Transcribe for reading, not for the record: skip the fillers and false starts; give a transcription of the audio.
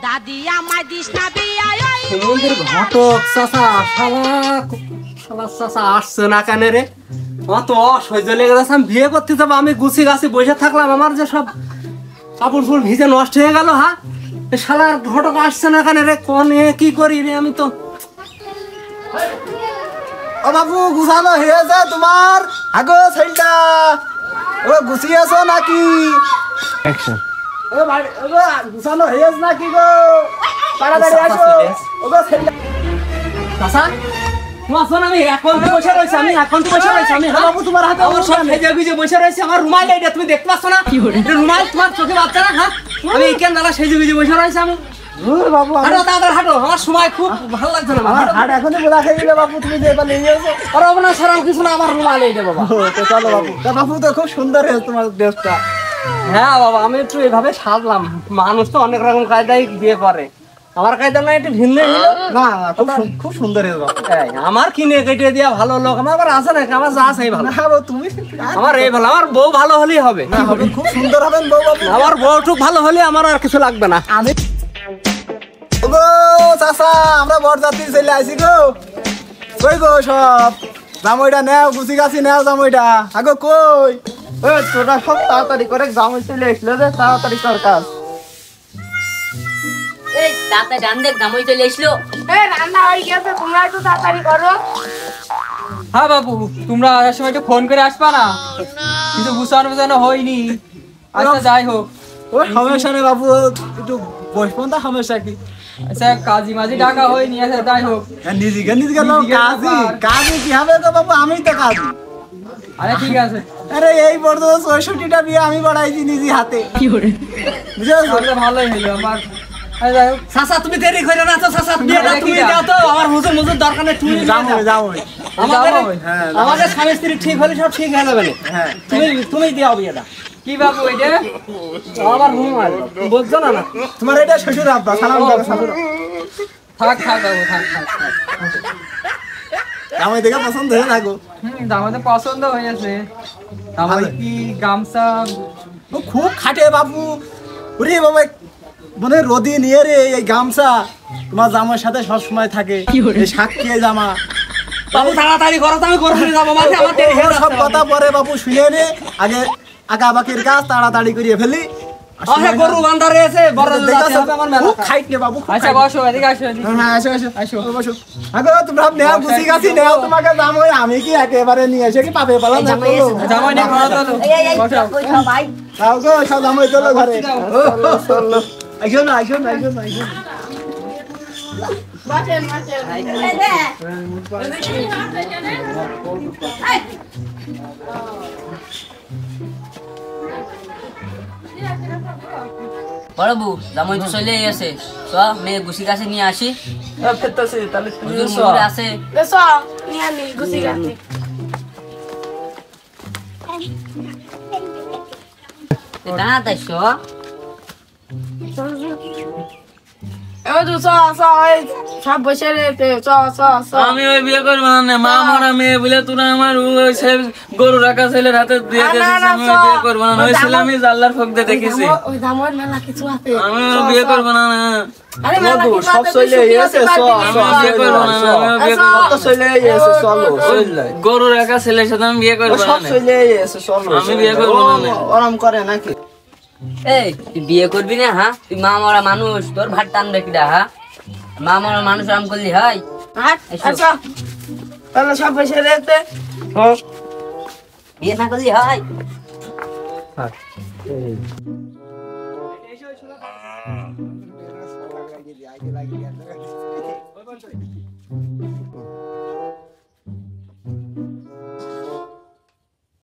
দাদি আমায় দিস না বিয়া ওই সমুদ্রের ঘটক চাচা শালা চাচা আসছে না কেন রে? আমার তো অসহ্য লেগে যাচ্ছে, আমি বিয়ে করতে যাবো, আমি গুছি গাছি বসে থাকলাম, আমার যে সব কাপড় ফুল ভিজে নষ্ট হয়ে গেল। হ্যাঁ, শালার ঘটক আসছে না কেন রে? কোনে কি করি রে আমি তো। ও বাবু গুছানো হয়েছে তোমার? আগো ছেলেটা ও গুছিয়েছো নাকি? ও ভাই ও গুছানো হয়েছে নাকি গো? তাড়াতাড়ি আসো। ও গো ছেলেটা চাচা তোমার আমি এখন তো বসে রয়েছি, আমি বাবু তোমার হাতে আমার সব ভেজে ভিজে বসে রয়েছে, আমার রুমাল এইটা তুমি দেখতে পাচ্ছ না? এটা রুমাল তোমার চোখে বাচ্চা না? হ্যাঁ, আমি এইখান দাদা সেজে ভিজে বসে রয়েছে। আমি বাবু হাঁটো তাড়াতাড়ি হাঁটো, আমার সময় খুব ভালো লাগছে না। আমার হাট এখনই বোলা খেয়ে গেলে বাবু, তুমি যে এবার নিয়ে যাচ্ছো। আর না সারাম কিছু না, আমার রুমাল এইটা বাবা। তো চলো বাবু। তা বাবু তো খুব সুন্দর হয়েছে তোমার ড্রেসটা। হ্যাঁ বাবা, আমি একটু এইভাবে সাজলাম। মানুষ তো অনেক রকম কায়দায় বিয়ে করে, আমার কায়দা না একটু ভিন্ন হলো। না খুব সুন্দর হয়েছে বাবু। এই, আমার কিনে কেটে দিয়া ভালো লোক আমার আবার আছে নাকি? আমার যা আছে ভালো। না বাবু তুমি আমার এই ভালো, আমার বউ ভালো হলেই হবে। না হবে, খুব সুন্দর হবেন বউ বাবু। আমার বউ টুক ভালো হলে আমার আর কিছু লাগবে না। আমি গো চাচা, আমরা বরযাত্রী চলে আইছি গো। কই গো সব জামইটা নেও, গুছি গাছি নেও জামইটা। আগো কই তোরা সব তাড়াতাড়ি করে জামই চলে আসলো যে, তাড়াতাড়ি কর কাজ। এই তাতে ডান দেখ জামাই চলে আসলো। রান্না হয়ে গেছে, তোমরা একটু তাড়াতাড়ি করো। হ্যাঁ বাবু, তোমরা আসার সময় একটু ফোন করে আসবা না? কিন্তু গুছানো হয়নি। আচ্ছা যাই হোক, ও সমস্যা নেই বাবু, একটু বসবো না, সমস্যা কি? আচ্ছা কাজী মাঝি ডাকা হয়নি। আচ্ছা যাই হোক, নিজেকে নিজেকে কাজী ব্যাপার। কাজী কি হবে গো বাবু? আমি তো কাজী। আরে ঠিক আছে, আরে এই পর্যন্ত ৬৬টা বিয়ে আমি বাড়াইছি নিজে হাতে। বুঝেছো? তাহলে ভালোই হলো আমার। আচ্ছা যাই হোক, চাচা তুমি দেরি করে না তো, চাচা বিয়েটা তুমি দাও তো, আমার হুজুর দরকার নেই, তুমি দিয়ে জামই দাও। জামই আমাদের হ্যাঁ, আমাদের স্বামী স্ত্রী ঠিক হলে সব ঠিক হয়ে যাবে না। হ্যাঁ। তুমি দিও বিয়েটা। কি বাবু এটা? আমার রুমাল বুঝছো না? তোমার এটা শ্বশুর আব্বা, সালাম দাও শ্বশুর। থাক বাবু, থাক। জামাই দেখে পছন্দ হয়ে না গো? আমাদের পছন্দ হয়েছে। আমার কি গামছা? ও খুব খাটে বাবু। ওরে বাবা, মনে রোদি নিয়ে রে এই গামছা তোমার জামার সাথে সব সময় থাকে। এই সাক্ষী জামা। বাবু তাড়াতাড়ি করো, তো আমি করতে যাবো, মাঝে আমার দেরি হয়ে ওর সব যাচ্ছে। কথা পরে বাবু শুনে নে, আগে আগা বাকির কাজ তাড়াতাড়ি করিয়ে ফেলি। আচ্ছা গরু বান্ধা রয়েছে, বড় দেখেছো? হবে আমার মেলা। খুব খাইট নে বাবু, খুব আচ্ছা খাইট। বসো, এদিকে আসো, এদিকে। হ্যাঁ, আসো আসো আসো বসো। আগো তোমরা নেও, গুছি গাছি নেও, তোমাকে জামাই আমি কি একেবারে নিয়ে এসে কি পাবে পালা না? জামাই নিয়ে খাওয়া দাওয়া তো। বসো। ভাই তাও গো সব জামাই চলো ঘরে। যাও। চলো আইসো না, আইসো না, আইসো না, আইসো না। বসেন বসেন। বড় বউ জামাই তো চলে গেছে। চ মেয়ে গুছি গাছে নিয়ে আসি। তাহলে হুজুর মুজুর আছে। বেসো নিয়ে নি গুছি গাছি। এটা না তাই চ। এবার তো সব বসে রেতে আমি ওই বিয়ে করবো না, মা মারা মেয়ে বলে তোরা আমার ওই গরু রাখা ছেলের হাতে দিয়ে না, দিয়েছিস। না, আমি চ। ওই বিয়ে করবো না, ওই ছেলে আমি জাল্লার ফোক দিয়ে দেখেছি। ওই দামর মেলা কিছু আছে। আমি ওই বিয়ে করবো না। আরে মেলা বাবু, কিছু সব আছে, চলে তুই গেছে, শুকিয়ে সব, পারবি আমি না। বিয়ে করবো না, আমি ওই বিয়ে করবো না। তো চলে গেছে, চলো চলে। গরু রাখা ছেলের সাথে আমি বিয়ে করবো সব না। চলে গেছে, চলো। আমি বিয়ে করবো না। আরাম করে নাকি? এই তুই বিয়ে করবি না? হ্যাঁ, তুই মা মরা মানুষ, তোর ভাত টানবে কিনা? হ্যাঁ, মা মরা মানুষ আরাম করলি হয়? হাট, আচ্ছা। তাহলে সব বসে রেতে। বিয়ে না করলি হয়? লাগিয়ে